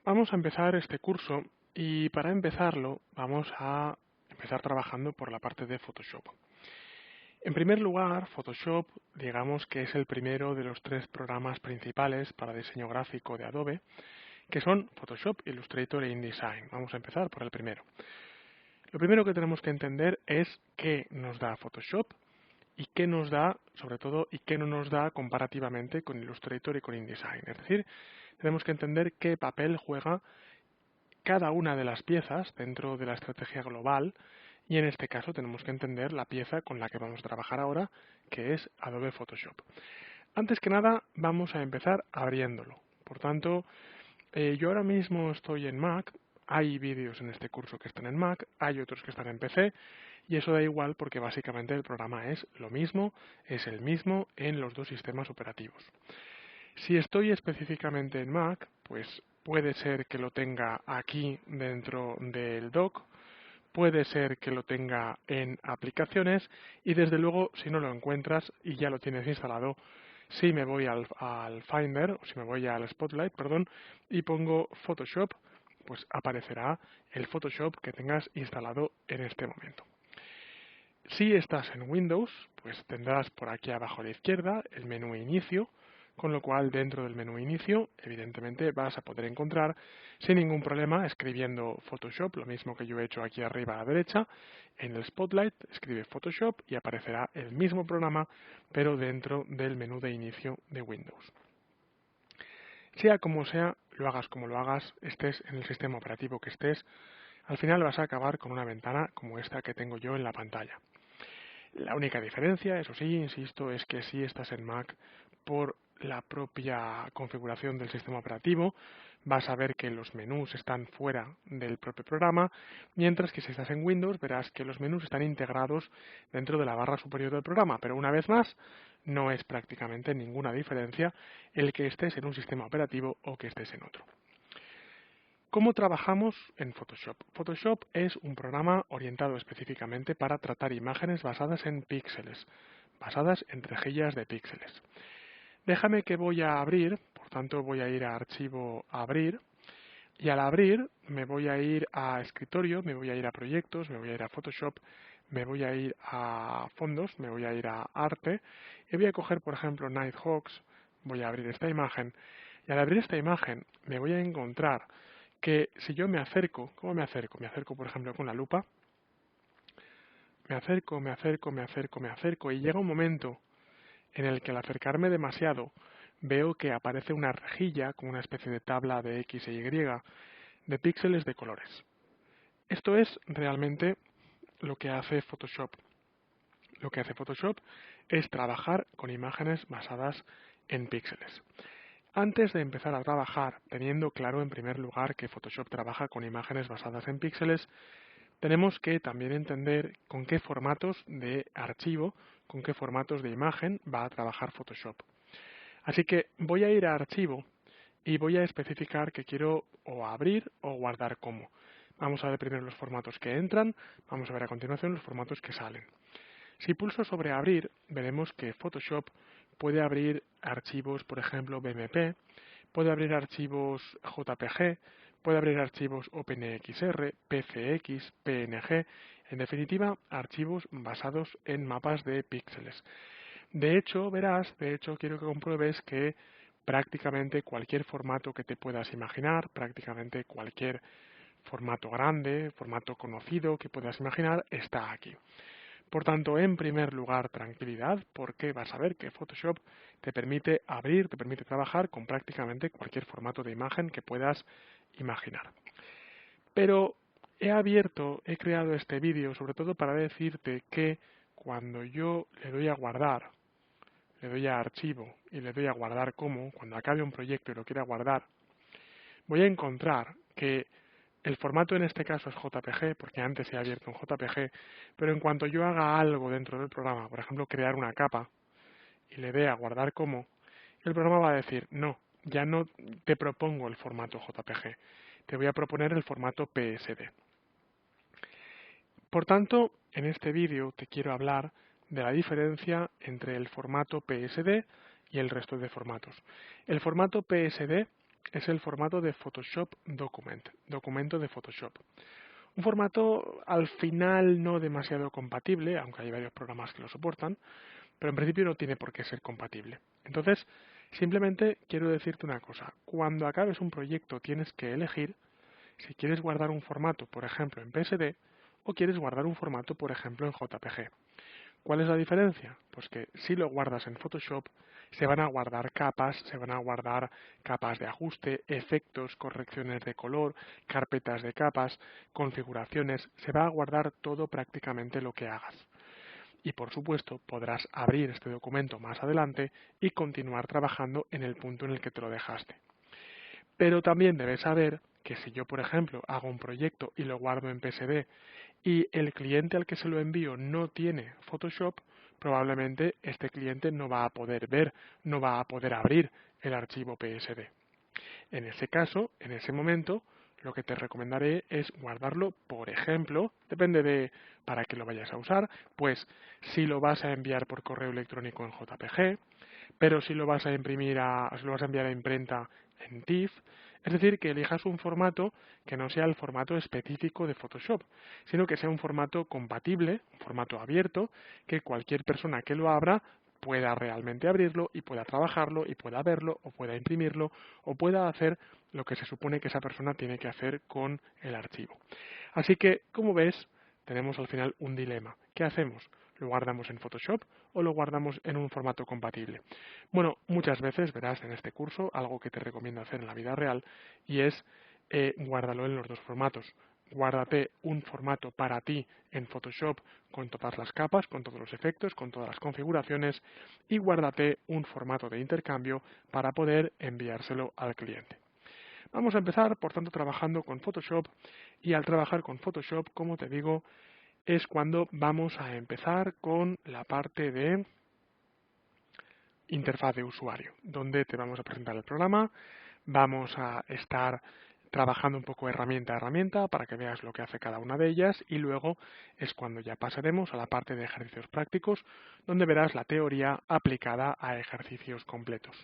Vamos a empezar este curso y para empezarlo vamos a empezar trabajando por la parte de Photoshop. En primer lugar, Photoshop, digamos que es el primero de los tres programas principales para diseño gráfico de Adobe, que son Photoshop, Illustrator e InDesign. Vamos a empezar por el primero. Lo primero que tenemos que entender es qué nos da Photoshop y qué nos da, sobre todo, y qué no nos da comparativamente con Illustrator y con InDesign. Es decir, tenemos que entender qué papel juega cada una de las piezas dentro de la estrategia global y en este caso tenemos que entender la pieza con la que vamos a trabajar ahora, que es Adobe Photoshop. Antes que nada vamos a empezar abriéndolo. Por tanto, yo ahora mismo estoy en Mac, hay vídeos en este curso que están en Mac, hay otros que están en PC y eso da igual porque básicamente el programa es lo mismo, es el mismo en los dos sistemas operativos. Si estoy específicamente en Mac, pues puede ser que lo tenga aquí dentro del dock, puede ser que lo tenga en aplicaciones y desde luego si no lo encuentras y ya lo tienes instalado, si me voy al Finder, o si me voy al Spotlight, perdón, y pongo Photoshop, pues aparecerá el Photoshop que tengas instalado en este momento. Si estás en Windows, pues tendrás por aquí abajo a la izquierda el menú Inicio, con lo cual dentro del menú Inicio, evidentemente vas a poder encontrar sin ningún problema escribiendo Photoshop, lo mismo que yo he hecho aquí arriba a la derecha, en el Spotlight escribe Photoshop y aparecerá el mismo programa, pero dentro del menú de inicio de Windows. Sea como sea, lo hagas como lo hagas, estés en el sistema operativo que estés, al final vas a acabar con una ventana como esta que tengo yo en la pantalla. La única diferencia, eso sí, insisto, es que si estás en Mac por la propia configuración del sistema operativo, vas a ver que los menús están fuera del propio programa, mientras que si estás en Windows verás que los menús están integrados dentro de la barra superior del programa, pero una vez más, no es prácticamente ninguna diferencia el que estés en un sistema operativo o que estés en otro. ¿Cómo trabajamos en Photoshop? Photoshop es un programa orientado específicamente para tratar imágenes basadas en píxeles, basadas en rejillas de píxeles. Déjame que voy a abrir, por tanto voy a ir a Archivo, Abrir, y al abrir me voy a ir a Escritorio, me voy a ir a Proyectos, me voy a ir a Photoshop, me voy a ir a Fondos, me voy a ir a Arte, y voy a coger por ejemplo Nighthawks, voy a abrir esta imagen, y al abrir esta imagen me voy a encontrar que si yo me acerco, ¿cómo me acerco? Me acerco, por ejemplo, con la lupa, me acerco, me acerco, me acerco, me acerco, y llega un momento en el que al acercarme demasiado veo que aparece una rejilla con una especie de tabla de X e Y de píxeles de colores. Esto es realmente lo que hace Photoshop. Lo que hace Photoshop es trabajar con imágenes basadas en píxeles. Antes de empezar a trabajar, teniendo claro en primer lugar que Photoshop trabaja con imágenes basadas en píxeles, tenemos que también entender con qué formatos de archivo, con qué formatos de imagen va a trabajar Photoshop. Así que voy a ir a Archivo y voy a especificar que quiero o abrir o guardar como. Vamos a ver primero los formatos que entran, vamos a ver a continuación los formatos que salen. Si pulso sobre Abrir, veremos que Photoshop puede abrir archivos, por ejemplo, BMP, puede abrir archivos JPG, puede abrir archivos OpenXR, PCX, PNG, en definitiva, archivos basados en mapas de píxeles. De hecho, quiero que compruebes que prácticamente cualquier formato que te puedas imaginar, prácticamente cualquier formato grande, formato conocido que puedas imaginar, está aquí. Por tanto, en primer lugar, tranquilidad, porque vas a ver que Photoshop te permite abrir, te permite trabajar con prácticamente cualquier formato de imagen que puedas imaginar. Pero he creado este vídeo sobre todo para decirte que cuando yo le doy a guardar, le doy a archivo y le doy a guardar como, cuando acabe un proyecto y lo quiera guardar, voy a encontrar que el formato en este caso es JPG, porque antes he abierto un JPG, pero en cuanto yo haga algo dentro del programa, por ejemplo crear una capa, y le dé a guardar como, el programa va a decir, no, ya no te propongo el formato JPG, te voy a proponer el formato PSD. Por tanto, en este vídeo te quiero hablar de la diferencia entre el formato PSD y el resto de formatos. El formato PSD es el formato de Photoshop Document, documento de Photoshop. Un formato al final no demasiado compatible, aunque hay varios programas que lo soportan, pero en principio no tiene por qué ser compatible. Entonces, simplemente quiero decirte una cosa. Cuando acabes un proyecto tienes que elegir si quieres guardar un formato, por ejemplo, en PSD, o quieres guardar un formato, por ejemplo, en JPG. ¿Cuál es la diferencia? Pues que si lo guardas en Photoshop, se van a guardar capas, se van a guardar capas de ajuste, efectos, correcciones de color, carpetas de capas, configuraciones, se va a guardar todo prácticamente lo que hagas. Y por supuesto podrás abrir este documento más adelante y continuar trabajando en el punto en el que te lo dejaste. Pero también debes saber que si yo, por ejemplo, hago un proyecto y lo guardo en PSD y el cliente al que se lo envío no tiene Photoshop, probablemente este cliente no va a poder ver, no va a poder abrir el archivo PSD. En ese caso, en ese momento, lo que te recomendaré es guardarlo, por ejemplo, depende de para qué lo vayas a usar, pues si lo vas a enviar por correo electrónico en JPG, pero si lo vas a si lo vas a enviar a imprenta en TIFF, es decir, que elijas un formato que no sea el formato específico de Photoshop, sino que sea un formato compatible, un formato abierto, que cualquier persona que lo abra pueda realmente abrirlo y pueda trabajarlo y pueda verlo o pueda imprimirlo o pueda hacer lo que se supone que esa persona tiene que hacer con el archivo. Así que, como ves, tenemos al final un dilema. ¿Qué hacemos? ¿Lo guardamos en Photoshop o lo guardamos en un formato compatible? Bueno, muchas veces verás en este curso algo que te recomiendo hacer en la vida real y es guárdalo en los dos formatos. Guárdate un formato para ti en Photoshop con todas las capas, con todos los efectos, con todas las configuraciones y guárdate un formato de intercambio para poder enviárselo al cliente. Vamos a empezar, por tanto, trabajando con Photoshop y al trabajar con Photoshop, como te digo, es cuando vamos a empezar con la parte de interfaz de usuario, donde te vamos a presentar el programa, vamos a estar trabajando un poco herramienta a herramienta para que veas lo que hace cada una de ellas y luego es cuando ya pasaremos a la parte de ejercicios prácticos, donde verás la teoría aplicada a ejercicios completos.